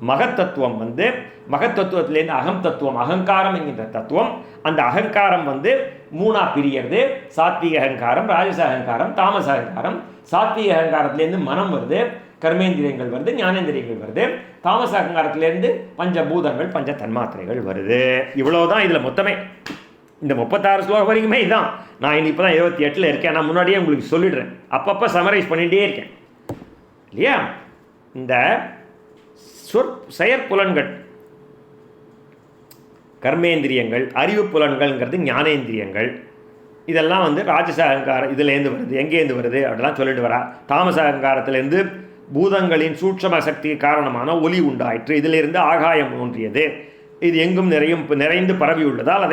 மகத்தத்துவம் வந்து மகத்தத்துவத்திலேருந்து அகம் தத்துவம், அகங்காரம் என்கின்ற தத்துவம், அந்த அகங்காரம் வந்து மூணா பிரியறது. சாத்விக அகங்காரம், ராஜச அகங்காரம், தாமச அகங்காரம். சாத்விக அகங்காரத்திலேருந்து மனம் வருது, கர்மேந்திரியங்கள் வருது, ஞானேந்திரியங்கள் வருது. தாமச அகங்காரத்திலேருந்து பஞ்சபூதங்கள், பஞ்ச தன்மாத்திரைகள் வருது. இவ்வளவுதான் இதில் மொத்தமே. இந்த 36 ஸ்லோகம் வரைக்குமே இதுதான். நான் இப்போ தான் 28 இருக்கேன். நான் முன்னாடியே உங்களுக்கு சொல்லிடுறேன், அப்பப்போ சமரைஸ் பண்ணிகிட்டே இருக்கேன் இல்லையா. இந்த செயற்புலன்கள், கர்மேந்திரியங்கள், அறிவு புலன்கள்ங்கிறது ஞானேந்திரியங்கள். இதெல்லாம் வந்து ராஜச அகங்காரம் இதுலேருந்து வருது. எங்கேருந்து வருது அப்படிலாம் சொல்லிட்டு வரா. தாமச அகங்காரத்திலேருந்து பூதங்களின் சூட்சம சக்தி காரணமான ஒலி உண்டாயிற்று. இதிலிருந்து ஆகாயம் தோன்றியது. இது எங்கும் நிறைந்து பரவி உள்ளதால்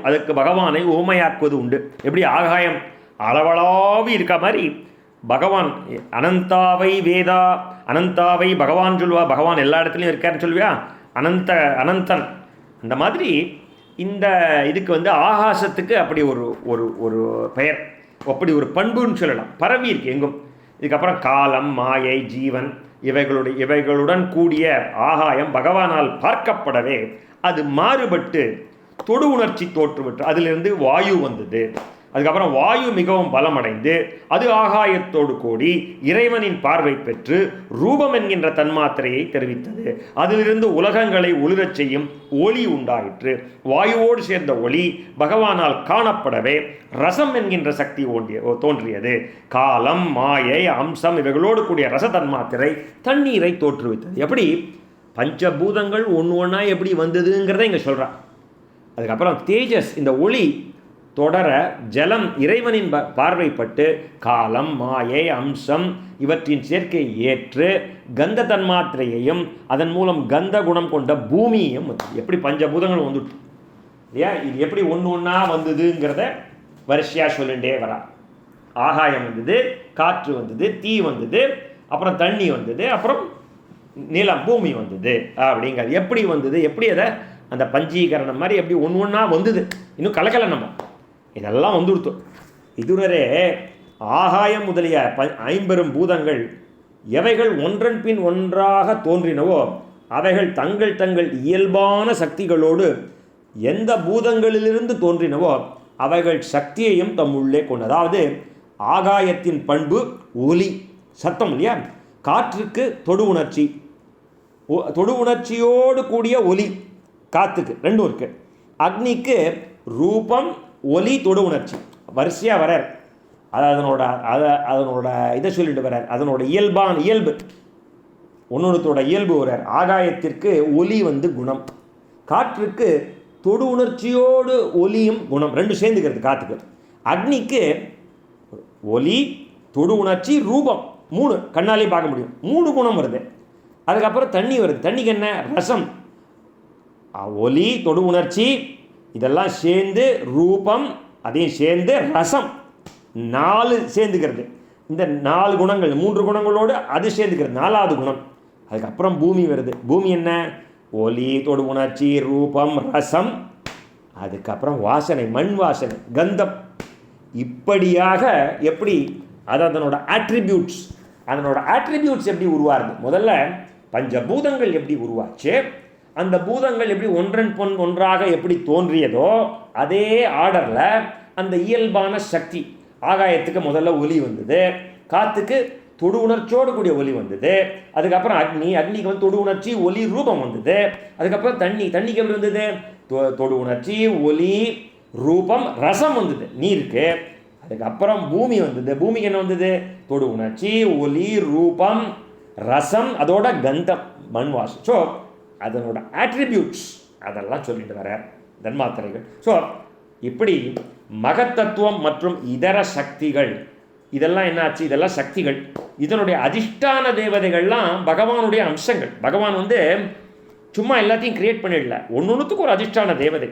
அதற்கு பகவானை ஊமையாக்குவது உண்டு. எப்படி ஆகாயம் அளவளாவி இருக்க மாதிரி பகவான் அனந்தாவை பகவான் சொல்லுவா. பகவான் எல்லா இடத்துலையும் இருக்காருன்னு சொல்லுவியா, அனந்தன். அந்த மாதிரி இந்த இதுக்கு வந்து ஆகாசத்துக்கு அப்படி ஒரு பெயர், அப்படி ஒரு பண்புன்னு சொல்லலாம். பரவி இருக்கு எங்கும். இதுக்கப்புறம் காலம், மாயை, ஜீவன் இவைகளுடன் கூடிய ஆகாயம் பகவானால் பார்க்கப்படவே அது மாறுபட்டு தொடு உணர்ச்சி தோற்றுவிட்டு அதிலிருந்து வாயு வந்தது. அதுக்கப்புறம் வாயு மிகவும் பலமடைந்து அது ஆகாயத்தோடு கூடி இறைவனின் பார்வை பெற்று ரூபம் என்கின்ற தன்மாத்திரையை தெரிவித்தது. அதிலிருந்து உலகங்களை ஒளிரச் செய்யும் ஒளி உண்டாயிற்று. வாயுவோடு சேர்ந்த ஒளி பகவானால் காணப்படவே ரசம் என்கின்ற சக்தி தோன்றியது. காலம், மாயை, அம்சம் இவைகளோடு கூடிய ரச தன்மாத்திரை தண்ணீரை தோற்றுவித்தது. எப்படி பஞ்சபூதங்கள் ஒன்று ஒன்றா எப்படி வந்ததுங்கிறத இங்கே சொல்கிறான். அதுக்கப்புறம் தேஜஸ், இந்த ஒளி தொடர ஜலம் இறைவனின் பார்வைப்பட்டு காலம், மாயை, அம்சம் இவற்றின் சேர்க்கை ஏற்று கந்த தன்மாத்திரையையும் அதன் மூலம் கந்த குணம் கொண்ட பூமியையும் எப்படி பஞ்சபூதங்கள் வந்துட்டு இல்லையா. இது எப்படி ஒன்று ஒன்றா வந்ததுங்கிறத வரிசையாக சொல்லிகிட்டே வரா. ஆகாயம் வந்தது, காற்று வந்தது, தீ வந்தது, அப்புறம் தண்ணி வந்தது, அப்புறம் நிலம், பூமி வந்தது. அப்படிங்கிறது எப்படி வந்தது, எப்படி அதை அந்த பஞ்சீகரணம் மாதிரி எப்படி ஒன்று ஒன்றா வந்தது. இன்னும் கலக்கலை நம்ம இதெல்லாம் வந்துடுத்தோம். இதுவரே ஆகாயம் முதலிய 50 பூதங்கள் எவைகள் ஒன்றன் பின் ஒன்றாக தோன்றினவோ அவைகள் தங்கள் இயல்பான சக்திகளோடு எந்த பூதங்களிலிருந்து தோன்றினவோ அவைகள் சக்தியையும் தம்முள்ளே கொண்டு. அதாவது ஆகாயத்தின் பண்பு ஒலி, சத்தம் இல்லையா. காற்றுக்கு தொடு உணர்ச்சி, தொடு உணர்ச்சியோடு கூடிய ஒலி காற்றுக்கு ரெண்டும் இருக்குது. அக்னிக்கு ரூபம், ஒலி, தொடு உணர்ச்சி வரிசையாக வரார். அதனோட இதை சொல்லிட்டு வரார். அதனோட இயல்பு ஒன்னொருத்தோட இயல்பு வரார். ஆகாயத்திற்கு ஒலி வந்து குணம், காற்றுக்கு தொடு உணர்ச்சியோடு ஒலியும் குணம் ரெண்டும் சேர்ந்துக்கிறது காற்றுக்கு. அக்னிக்கு ஒலி, தொடு உணர்ச்சி, ரூபம் 3 கண்ணாலே பார்க்க முடியும், 3 குணம் வருது. அதுக்கப்புறம் தண்ணி வருது. தண்ணிக்கு என்ன ரசம், ஒலி, தொடு உணர்ச்சி இதெல்லாம் சேர்ந்து ரூபம், அதையும் சேர்ந்து ரசம் 4 சேர்ந்துக்கிறது. இந்த 4 குணங்கள் 3 குணங்களோடு அது சேர்ந்துக்கிறது 4வது குணம். அதுக்கப்புறம் பூமி வருது. பூமி என்ன, ஒலி, தொடு உணர்ச்சி, ரூபம், ரசம், அதுக்கப்புறம் வாசனை, மண் வாசனை, கந்தம். இப்படியாக எப்படி அது அதனோட ஆட்ரிபியூட்ஸ் எப்படி உருவாருது. முதல்ல பஞ்சபூதங்கள் எப்படி உருவாச்சு, அந்த பூதங்கள் எப்படி ஒன்றாக எப்படி தோன்றியதோ அதே ஆர்டரில் அந்த இயல்பான சக்தி. ஆகாயத்துக்கு முதல்ல ஒலி வந்தது, காற்றுக்கு தொடு உணர்ச்சியோடு கூடிய ஒலி வந்தது. அதுக்கப்புறம் அக்னிக்கு வந்து தொடு உணர்ச்சி, ஒலி, ரூபம் வந்தது. அதுக்கப்புறம் தண்ணிக்கு எப்படி வந்தது, தொடு உணர்ச்சி, ஒலி, ரூபம், ரசம் வந்தது நீருக்கு. அதுக்கப்புறம் பூமி வந்தது. பூமிக்கு என்ன வந்தது, தொடு உணர்ச்சி, ஒலி, ரூபம், ரசம், அதோட கந்தம், மண் வாசம். ஸோ அதனோட ஆட்ரிபியூட்ஸ் அதெல்லாம் சொல்லிட்டு வர தன்மாத்திரைகள். ஸோ இப்படி மகத்தத்துவம் மற்றும் இதர சக்திகள் இதெல்லாம் என்னாச்சு, இதெல்லாம் சக்திகள். இதனுடைய அதிஷ்டான தேவதைகள்லாம் பகவானுடைய அம்சங்கள். பகவான் வந்து சும்மா எல்லாத்தையும் கிரியேட் பண்ணிடல, ஒன்னொன்றுத்துக்கும் ஒரு அதிஷ்டான தேவதை.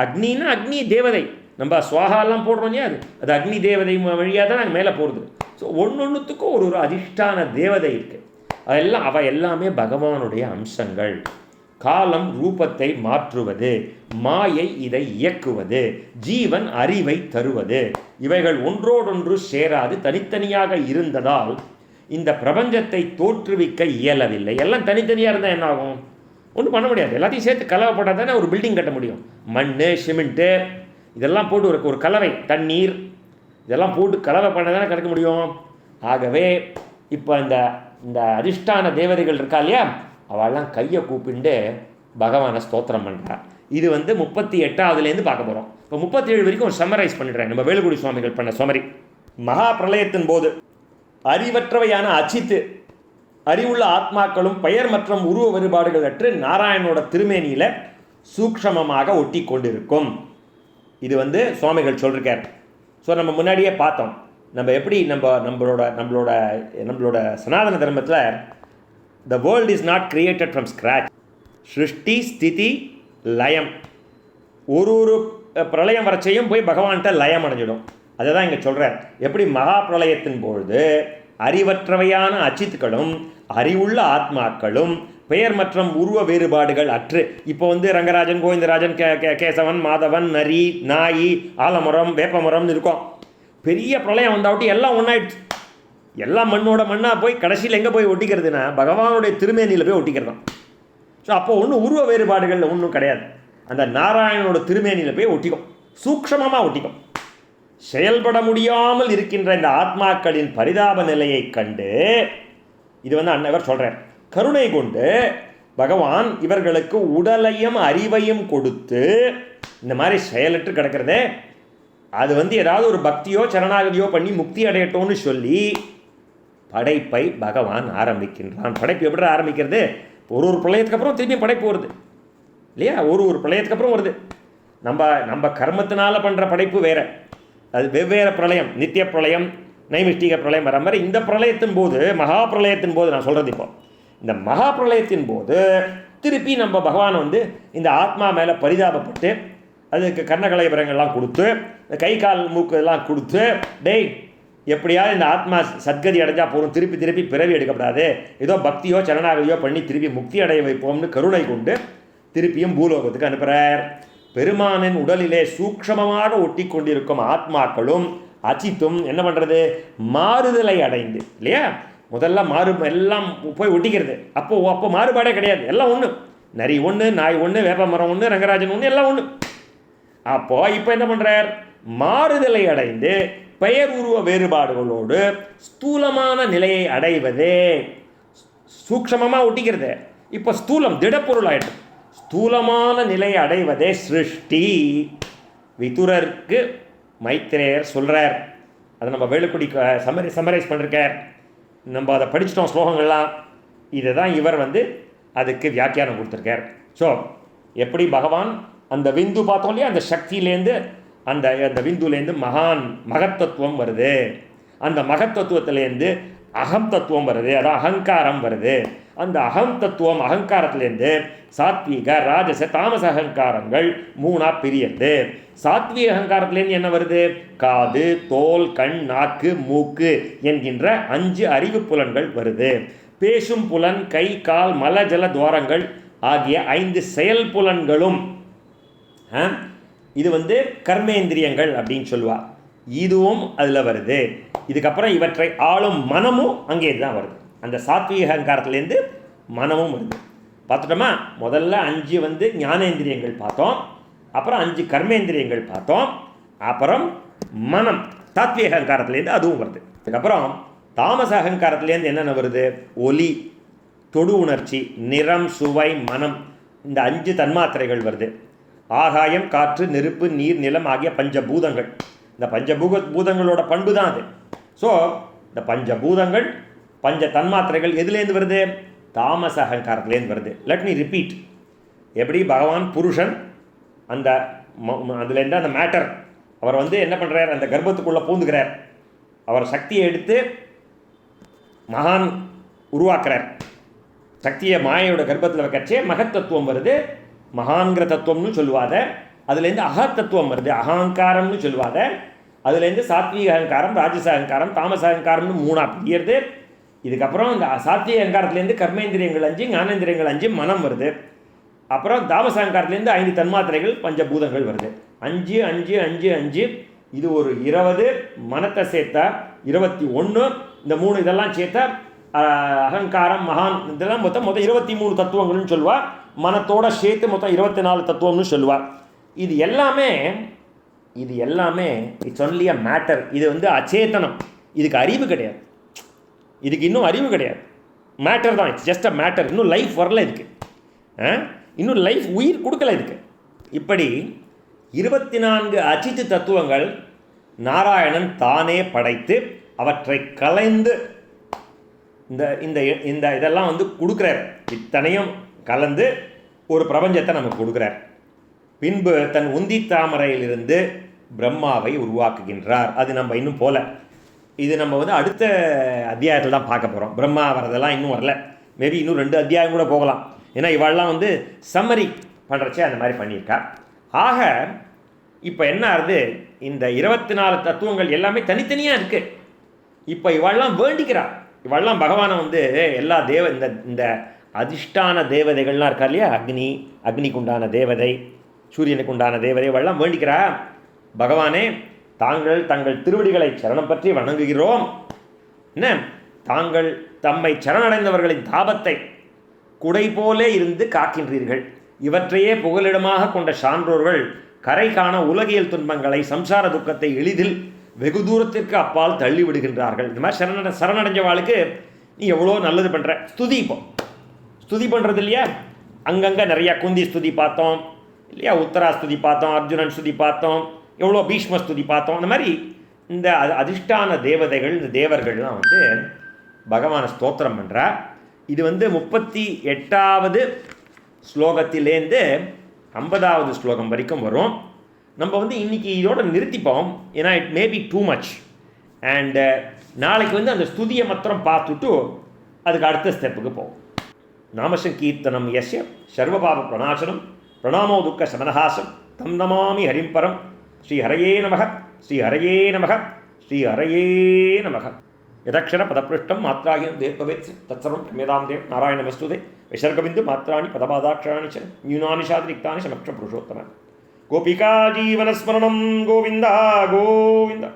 அக்னின்னா அக்னி தேவதை, நம்ம சுவாகாலாம் போடுறோம் இல்லையா, அது அக்னி தேவதை வழியாக தான் நாங்கள் மேலே போகிறது. ஸோ ஒன்னொன்றுத்துக்கும் ஒரு அதிஷ்டான தேவதை இருக்குது. அதெல்லாம் எல்லாமே பகவானுடைய அம்சங்கள். காலம் ரூபத்தை மாற்றுவது, மாயை இதை இயக்குவது, ஜீவன் அறிவை தருவது. இவைகள் ஒன்றோடொன்று சேராது தனித்தனியாக இருந்ததால் இந்த பிரபஞ்சத்தை தோற்றுவிக்க இயலவில்லை. எல்லாம் தனித்தனியாக இருந்தால் என்ன ஆகும்? ஒன்றும் பண்ண முடியாது. எல்லாத்தையும் சேர்த்து கலவை போட்டால் தானே ஒரு பில்டிங் கட்ட முடியும். மண், சிமெண்ட்டு இதெல்லாம் போட்டு ஒரு கலவை, தண்ணீர் இதெல்லாம் போட்டு கலவை பண்ண தானே கட்ட முடியும். ஆகவே இப்போ இந்த அதிஷ்டான தேவதைகள் இருக்கா இல்லையா, அவெல்லாம் கையை கூப்பிண்டு பகவானை ஸ்தோத்திரம் பண்ணுறா. இது 38ஆவதுலேருந்து பார்க்க போகிறோம். இப்போ 37 வரைக்கும் ஒரு சம்மரைஸ் பண்ணிடுறேன். நம்ம வேலுக்குடி சுவாமிகள் பண்ண சமரி. மகா பிரளயத்தின் போது அறிவற்றவையான அச்சித்து அறிவுள்ள ஆத்மாக்களும் பெயர் மற்றும் உருவ வேறுபாடுகள் அற்று நாராயணனோட திருமேனியில் சூக்ஷமமாக ஒட்டி கொண்டிருக்கும். இது சுவாமிகள் சொல்லிருக்கார். ஸோ நம்ம முன்னாடியே பார்த்தோம், நம்ம எப்படி நம்மளோட சனாதன தர்மத்தில் the world is not created from scratch. சிருஷ்டி, ஸ்திதி, லயம். ஒரு பிரளயம் வரைச்சையும் போய் பகவான்கிட்ட லயம் அடைஞ்சிடும். அதை தான் இங்கே சொல்கிறார். எப்படி மகா பிரளயத்தின் பொழுது அறிவற்றவையான அச்சித்துக்களும் அறிவுள்ள ஆத்மாக்களும் பெயர் மற்றும் உருவ வேறுபாடுகள் அற்று, இப்போ ரங்கராஜன், கோவிந்தராஜன், கேசவன், மாதவன், நரி, நாயி, ஆலமரம், வேப்பமரம்னு இருக்கும். பெரிய பிரளயம் வந்தாவிட்டு எல்லாம் ஒன்றாயிடுச்சு. எல்லாம் மண்ணோட மண்ணாக போய் கடைசியில் எங்கே போய் ஒட்டிக்கிறதுனா பகவானுடைய திருமேனியில் போய் ஒட்டிக்கிறது தான். ஸோ அப்போ ஒன்றும் உருவ வேறுபாடுகள் ஒன்றும் கிடையாது. அந்த நாராயணனோட திருமேனியில் போய் ஒட்டிக்கும், சூக்ஷமமாக ஒட்டிக்கும். செயல்பட முடியாமல் இருக்கின்ற இந்த ஆத்மாக்களின் பரிதாப நிலையை கண்டு இது அன்னவர் சொல்கிறார். கருணை கொண்டு பகவான் இவர்களுக்கு உடலையும் அறிவையும் கொடுத்து இந்த மாதிரி செயலற்று கிடக்கிறதே, அது ஏதாவது ஒரு பக்தியோ சரணாகதியோ பண்ணி முக்தி அடையட்டோன்னு சொல்லி படைப்பை பகவான் ஆரம்பிக்கின்றான். படைப்பு எப்படி ஆரம்பிக்கிறது? ஒரு பிரளயத்துக்கு அப்புறம் திரும்பி படைப்பு வருது இல்லையா? ஒரு பிரளயத்துக்கு அப்புறம் வருது. நம்ம கர்மத்தினால பண்ணுற படைப்பு வேறு, அது வெவ்வேறு பிரளயம். நித்திய பிரளயம், நைமிஷ்டிக பிரளயம் வர மாதிரி இந்த பிரளயத்தின் போது, மகா பிரளயத்தின் போது நான் சொல்கிறது, இப்போ இந்த மகா பிரளயத்தின் போது திருப்பி நம்ம பகவான் இந்த ஆத்மா மேலே பரிதாபப்பட்டு அதுக்கு கர்ணகலைபரங்கள்லாம் கொடுத்து, கை கால் மூக்கு எல்லாம் கொடுத்து, டேய் எப்படியாவது இந்த ஆத்மா சத்கதி அடைஞ்சால் போகும், திருப்பி பிறவி எடுக்கப்படாது, ஏதோ பக்தியோ சரணாகதியோ பண்ணி திருப்பி முக்தி அடைய வைப்போம்னு கருணை கொண்டு திருப்பியும் பூலோகத்துக்கு அனுப்புகிறார். பெருமானின் உடலிலே சூக்ஷமமாக ஒட்டி கொண்டிருக்கும் ஆத்மாக்களும் அச்சித்தும் என்ன பண்ணுறது? மாறுதலை அடைந்து இல்லையா? முதல்ல எல்லாம் போய் ஒட்டிக்கிறது. அப்போ மாறுபாடே கிடையாது, எல்லாம் ஒன்று. நரி ஒன்று, நாய் ஒன்று, வேப்பமரம் ஒன்று, ரங்கராஜன் ஒன்று, எல்லாம் ஒன்று. அப்போது இப்போ என்ன பண்ணுறார்? மாறுதலை அடைந்து பெயர் உருவ வேறுபாடுகளோடு ஸ்தூலமான நிலையை அடைவதே. சூக்ஷமமாக ஒட்டிக்கிறது இப்போ ஸ்தூலம், திடப்பொருள் ஆகிட்டு. ஸ்தூலமான நிலையை அடைவதே சிருஷ்டி. விதுரருக்கு மைத்ரேயர் சொல்கிறார். அதை நம்ம வேலுக்குடி சம்மரைஸ் பண்ணிருக்கார். நம்ம அதை படிச்சிட்டோம் ஸ்லோகங்கள்லாம். இதை தான் இவர் அதுக்கு வியாக்கியானம் கொடுத்துருக்கார். ஸோ எப்படி பகவான் அந்த விந்து பார்த்தோம் இல்லையா, அந்த சக்தியிலேருந்து அந்த விந்துலேருந்து மகத்தத்துவம் வருது. அந்த மகத்தத்துவத்திலேருந்து அகம் தத்துவம் வருது, அதான் அகங்காரம் வருது. அந்த அகம் தத்துவம் அகங்காரத்திலேருந்து சாத்வீக, ராஜச, தாமச அகங்காரங்கள் 3ஆக பிரியது. சாத்வீக அகங்காரத்திலேருந்து என்ன வருது? காது, தோல், கண், நாக்கு, மூக்கு என்கின்ற 5 அறிவு புலன்கள் வருது. பேசும் புலன், கை, கால், மல, ஜல துவாரங்கள் ஆகிய 5 செயல் புலன்களும் இது கர்மேந்திரியங்கள் அப்படின்னு சொல்லுவாள். இதுவும் அதில் வருது. இதுக்கப்புறம் இவற்றை ஆளும் மனமும் அங்கே தான் வருது. அந்த சாத்வீக அகங்காரத்துலேருந்து மனமும் வருது. பார்த்துட்டோமா? முதல்ல 5 ஞானேந்திரியங்கள் பார்த்தோம், அப்புறம் 5 கர்மேந்திரியங்கள் பார்த்தோம், அப்புறம் மனம் சாத்வீக அகங்காரத்துலேருந்து அதுவும் வருது. அதுக்கப்புறம் தாமச அகங்காரத்துலேருந்து என்னென்ன வருது? ஒலி, தொடு உணர்ச்சி, நிறம், சுவை, மனம், இந்த 5 தன்மாத்திரைகள் வருது. ஆகாயம், காற்று, நெருப்பு, நீர், நிலம் ஆகிய பஞ்சபூதங்கள். இந்த பஞ்சபூதங்களோட பண்பு தான் அது. ஸோ இந்த பஞ்சபூதங்கள், பஞ்ச தன்மாத்திரைகள் எதுலேருந்து வருது? தாமச அகங்காரத்துலேருந்து வருது. Let me repeat. எப்படி பகவான் புருஷன், அதுலேருந்து அந்த மேட்டர் அவர் என்ன பண்ணுறார்? அந்த கர்ப்பத்துக்குள்ளே பூந்துக்கிறார். அவர் சக்தியை எடுத்து மகான் உருவாக்குறார். சக்தியை மாயோட கர்ப்பத்தில் வைக்கச்சே மகத்தத்துவம் வருது. மகான்கிற தத்துவம்னு சொல்லுவாத. அதுலேருந்து அகத்தத்துவம் வருது, அகங்காரம்னு சொல்லுவாத. அதுலேருந்து சாத்வீக அகங்காரம், ராஜச அகங்காரம், தாமச அகங்காரம்னு 3ஆக பிரியறது. இதுக்கப்புறம் இந்த சாத்வீக அகங்காரத்துலேருந்து கர்மேந்திரியங்கள் 5, ஞானேந்திரியங்கள் 5, மனம் வருது. அப்புறம் தாமச அகங்காரத்துலேருந்து 5 தன்மாத்திரைகள், பஞ்சபூதங்கள் வருது. 5 5 5 5. இது ஒரு 20. மனத்தை சேர்த்தா 21. இந்த 3 இதெல்லாம் சேர்த்தா அகங்காரம், மகான், இதெல்லாம் மொத்தம் 23 தத்துவங்கள்னு சொல்லுவாள். மனத்தோட சேர்த்து மொத்தம் 24 தத்துவம்னு சொல்லுவாள். இது எல்லாமே இட்ஸ் ஒன்லி அ மேட்டர். இது வந்து அச்சேதனம், இதுக்கு அறிவு கிடையாது, இதுக்கு இன்னும் அறிவு கிடையாது. மேட்டர் தான், இட்ஸ் ஜஸ்ட் அ மேட்டர். இன்னும் லைஃப் வரல இதுக்கு, இன்னும் லைஃப் உயிர் கொடுக்கல இதுக்கு. இப்படி 24 அச்சித்து தத்துவங்கள் நாராயணன் தானே படைத்து அவற்றை கலைந்து இந்த இந்த இந்த இதெல்லாம் வந்து கொடுக்குறார். இத்தனையும் கலந்து ஒரு பிரபஞ்சத்தை நமக்கு கொடுக்குறார். பின்பு தன் உந்தி தாமரையிலிருந்து பிரம்மாவை உருவாக்குகின்றார். அது நம்ம இன்னும் போல, இது நம்ம வந்து அடுத்த அத்தியாயத்தில் தான் பார்க்க போகிறோம். பிரம்மா வரதெல்லாம் இன்னும் வரல, மேபி இன்னும் 2 அத்தியாயம் கூட போகலாம். ஏன்னா இவாளெலாம் வந்து சம்மரி பண்ணுறச்சே அந்த மாதிரி பண்ணியிருக்கா. ஆக இப்போ என்ன ஆகுது, இந்த 24 தத்துவங்கள் எல்லாமே தனித்தனியாக இருக்குது. இப்போ இவாளெலாம் வேண்டிக்கிறார். இவாளெலாம் பகவானை வந்து எல்லா இந்த அதிஷ்டான தேவதைகள்லாம் இருக்கா இல்லையா, அக்னிக்கு உண்டான தேவதை, சூரியனுக்கு உண்டான தேவதை, இவாளெலாம் வேண்டிக்கிறா, பகவானே தாங்கள் தங்கள் திருவடிகளை சரணம் பற்றி வணங்குகிறோம். என்ன, தாங்கள் தம்மை சரணடைந்தவர்களின் தாபத்தை குடை போலே இருந்து காக்கின்றீர்கள். இவற்றையே புகலிடமாக கொண்ட சான்றோர்கள் கரை காண உலகியல் துன்பங்களை, சம்சார துக்கத்தை எளிதில் வெகு தூரத்திற்கு அப்பால் தள்ளி விடுகின்றார்கள். இந்த மாதிரி சரணடைஞ்சவாளுக்கு நீ எவ்வளோ நல்லது பண்ணுற. ஸ்துதி பண்ணுறது இல்லையா, அங்கங்கே நிறையா குந்தி ஸ்துதி பார்த்தோம் இல்லையா, உத்தரா ஸ்துதி பார்த்தோம், அர்ஜுனன் ஸ்துதி பார்த்தோம், எவ்வளோ பீஷ்ம ஸ்துதி பார்த்தோம். அந்த மாதிரி இந்த அதிஷ்டான தேவதைகள், இந்த தேவர்கள்லாம் வந்து பகவானை ஸ்தோத்திரம் பண்ணுறா. இது வந்து 38வது ஸ்லோகத்திலேருந்து 50வது ஸ்லோகம் வரைக்கும் வரும். நம்ம வந்து இன்றைக்கி இதோட நிறுத்திப்போம், ஏன்னா it may be too much. And நாளைக்கு வந்து அந்த ஸ்துதியை மாத்திரம் பார்த்துட்டு அதுக்கு அடுத்த ஸ்டெப்புக்கு போவோம். நாமசங்கீர்த்தனம் யஸ்ய சர்வபாப பிரணாசனம் பிரணாமோ துக்க சமனஹாசம் தம் நமாமி ஹரிம் பரம். ஸ்ரீ ஹரையே நமக, ஸ்ரீ ஹரையே நமக, ஸ்ரீ ஹரையே நமக. யதக்ஷர பதப்பிருஷ்டம் மாத்ராஹீனம் தேவபவேத் தத்சர்வம் பிரமேதாம் தேவ் நாராயணமஸ்துதே. விசர்கபிந்து மாத்ராணி பதபாதாட்சாணி ச ன்யூனானி சாதிரிக்தானி சமக்ஷ புருஷோத்தம. கோபிகா ஜீவனஸ்மரணம் கோவிந்தா கோவிந்தா.